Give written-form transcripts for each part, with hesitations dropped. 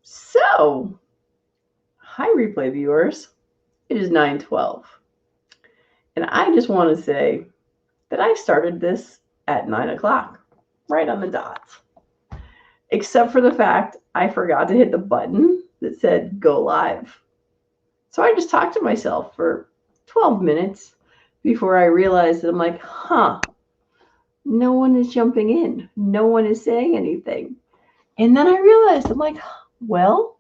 So, hi replay viewers. It is 9:12. And I just want to say that I started this at 9 o'clock, right on the dot. Except for the fact I forgot to hit the button that said go live. So I just talked to myself for 12 minutes before I realized that I'm like, no one is jumping in. No one is saying anything. And then I realized, I'm like, well,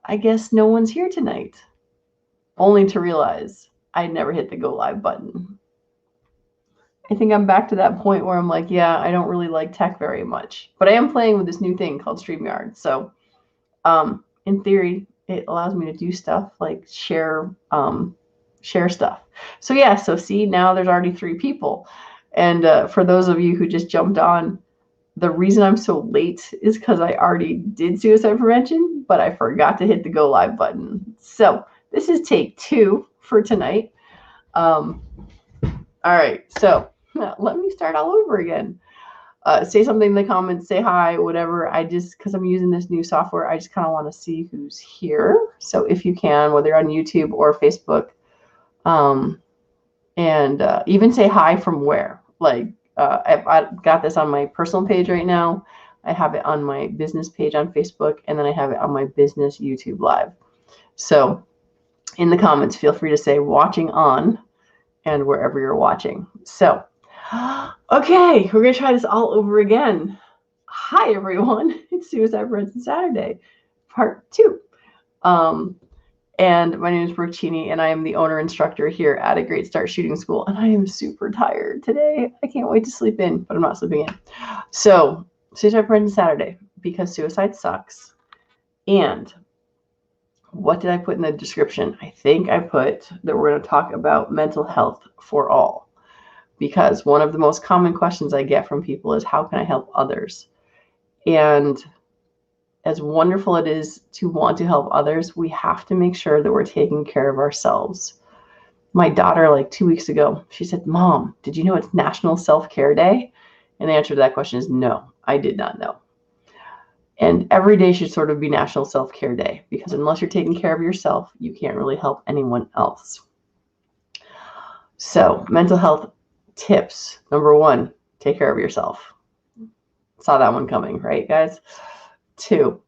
I guess no one's here tonight. Only to realize I never hit the go live button. I think I'm back to that point where I'm like, yeah, I don't really like tech very much, but I am playing with this new thing called StreamYard. So, in theory, it allows me to do stuff like share stuff. So yeah, so see, now there's already 3 people. And for those of you who just jumped on, the reason I'm so late is because I already did suicide prevention, but I forgot to hit the go live button. So this is take 2 for tonight. All right, so let me start all over again. Say something in the comments, say hi, whatever. Because I'm using this new software, I just kind of want to see who's here. So if you can, whether you're on YouTube or Facebook, and even say hi from where. Like, I've got this on my personal page right now. I have it on my business page on Facebook, and then I have it on my business YouTube live. So in the comments, feel free to say watching on and wherever you're watching. So, okay, we're going to try this all over again. Hi, everyone. It's Suicide Prevention Saturday, part 2. And my name is Brooke Cheney, and I am the owner instructor here at A Great Start Shooting School. And I am super tired today. I can't wait to sleep in, but I'm not sleeping in. So, Suicide Prevention Saturday, because suicide sucks. And what did I put in the description? I think I put that we're going to talk about mental health for all. Because one of the most common questions I get from people is, how can I help others? And as wonderful it is to want to help others, we have to make sure that we're taking care of ourselves. My daughter, like 2 weeks ago, she said, Mom, did you know it's National Self-Care Day? And the answer to that question is no, I did not know. And every day should sort of be National Self-Care Day, because unless you're taking care of yourself, you can't really help anyone else. So, mental health tips. Number 1, take care of yourself. Saw that one coming, right, guys? 2,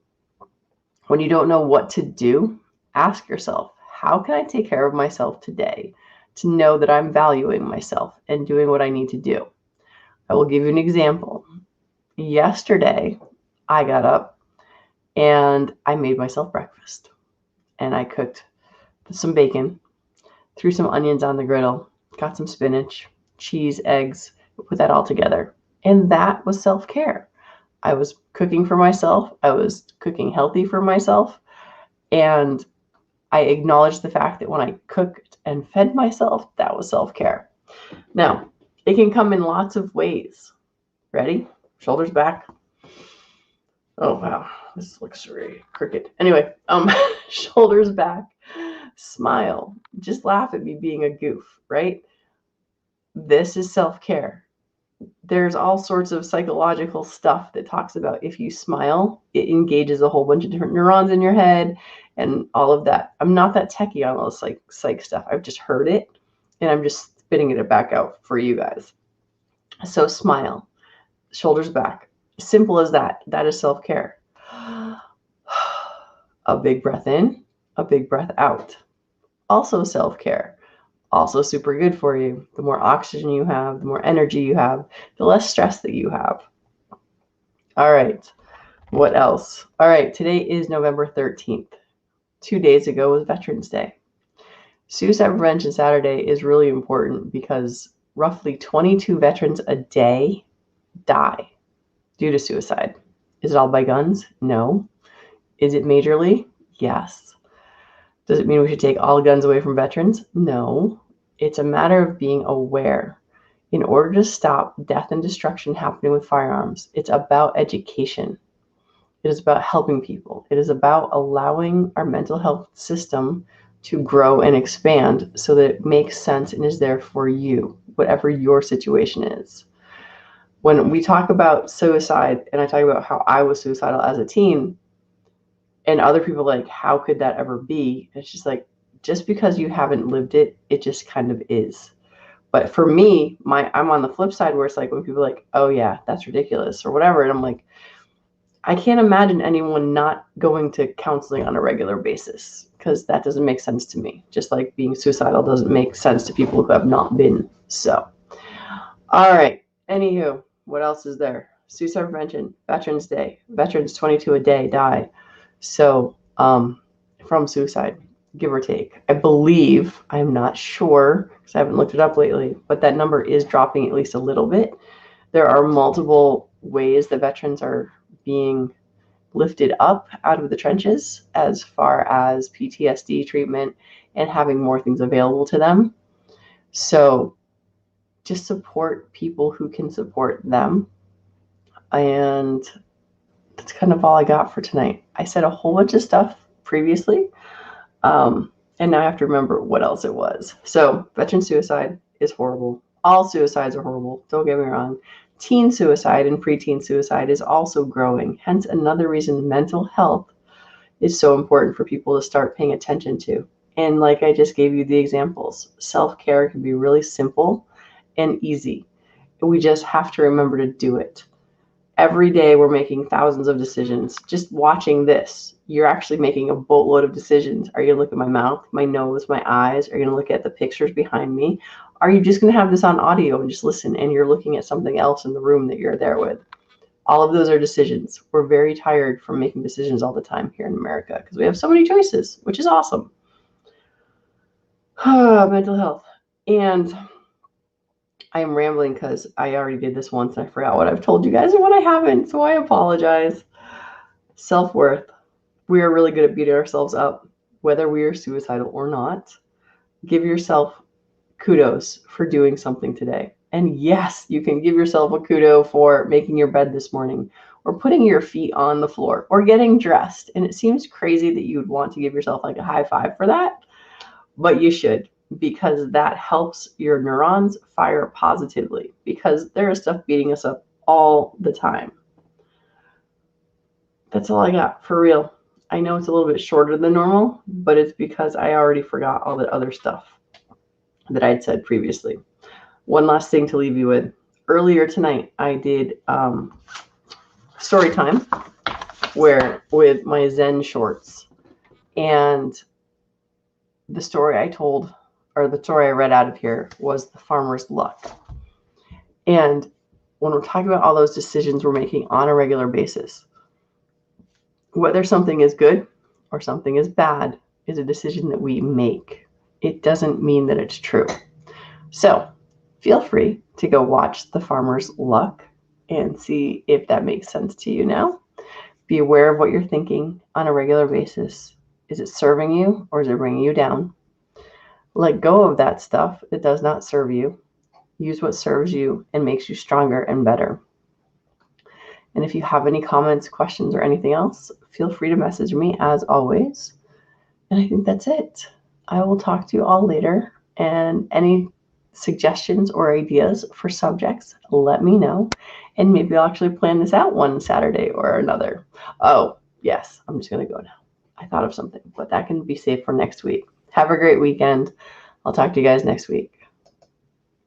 when you don't know what to do, ask yourself, how can I take care of myself today to know that I'm valuing myself and doing what I need to do? I will give you an example. Yesterday, I got up and I made myself breakfast. And I cooked some bacon, threw some onions on the griddle, got some spinach, cheese, eggs, put that all together. And that was self-care. I was cooking for myself. I was cooking healthy for myself. And I acknowledged the fact that when I cooked and fed myself, that was self-care. Now, it can come in lots of ways. Ready? Shoulders back. Oh, wow. This looks really crooked. Anyway, shoulders back. Smile. Just laugh at me being a goof, right? This is self-care. There's all sorts of psychological stuff that talks about if you smile, it engages a whole bunch of different neurons in your head and all of that. I'm not that techie on all this like psych stuff. I've just heard it and I'm just spitting it back out for you guys. So smile, shoulders back. Simple as that. That is self-care. A big breath in, a big breath out. Also self-care. Also super good for you. The more oxygen you have, the more energy you have, the less stress that you have. All right. What else? All right. Today is November 13th. 2 days ago was Veterans Day. Suicide Prevention Saturday is really important because roughly 22 veterans a day die due to suicide. Is it all by guns? No. Is it majorly? Yes. Does it mean we should take all guns away from veterans? No. It's a matter of being aware. In order to stop death and destruction happening with firearms, it's about education. It is about helping people. It is about allowing our mental health system to grow and expand so that it makes sense and is there for you, whatever your situation is. When we talk about suicide, and I talk about how I was suicidal as a teen, And other people like, how could that ever be? It's just like, just because you haven't lived it, it just kind of is. But for me, I'm on the flip side where it's like when people are like, oh yeah, that's ridiculous or whatever. And I'm like, I can't imagine anyone not going to counseling on a regular basis because that doesn't make sense to me. Just like being suicidal doesn't make sense to people who have not been. So, all right. Anywho, what else is there? Suicide prevention, Veterans Day. Veterans 22 a day die. So, from suicide, give or take. I believe, I'm not sure because I haven't looked it up lately, but that number is dropping at least a little bit. There are multiple ways that veterans are being lifted up out of the trenches as far as PTSD treatment and having more things available to them. So just support people who can support them. And that's kind of all I got for tonight. I said a whole bunch of stuff previously, and now I have to remember what else it was. So veteran suicide is horrible. All suicides are horrible. Don't get me wrong. Teen suicide and preteen suicide is also growing. Hence another reason mental health is so important for people to start paying attention to. And like I just gave you the examples, self-care can be really simple and easy. We just have to remember to do it. Every day we're making thousands of decisions. Just watching this, you're actually making a boatload of decisions. Are you gonna look at my mouth, my nose, my eyes? Are you gonna look at the pictures behind me? Are you just gonna have this on audio and just listen and you're looking at something else in the room that you're there with? All of those are decisions. We're very tired from making decisions all the time here in America because we have so many choices, which is awesome. Mental health. And I am rambling because I already did this once and I forgot what I've told you guys and what I haven't, so I apologize. Self-worth. We are really good at beating ourselves up, whether we are suicidal or not. Give yourself kudos for doing something today. And yes, you can give yourself a kudo for making your bed this morning or putting your feet on the floor or getting dressed. And it seems crazy that you would want to give yourself like a high five for that, but you should, because that helps your neurons fire positively because there is stuff beating us up all the time. That's all I got for real. I know it's a little bit shorter than normal, but it's because I already forgot all the other stuff that I'd said previously. One last thing to leave you with. Earlier tonight, I did story time with my Zen shorts. And the story I told, or the story I read out of here, was The Farmer's Luck. And when we're talking about all those decisions we're making on a regular basis, whether something is good or something is bad is a decision that we make. It doesn't mean that it's true. So feel free to go watch The Farmer's Luck and see if that makes sense to you now. Be aware of what you're thinking on a regular basis. Is it serving you or is it bringing you down? Let go of that stuff that does not serve you. Use what serves you and makes you stronger and better. And if you have any comments, questions, or anything else, feel free to message me as always. And I think that's it. I will talk to you all later. And any suggestions or ideas for subjects, let me know. And maybe I'll actually plan this out one Saturday or another. Oh, yes, I'm just going to go now. I thought of something, but that can be saved for next week. Have a great weekend. I'll talk to you guys next week.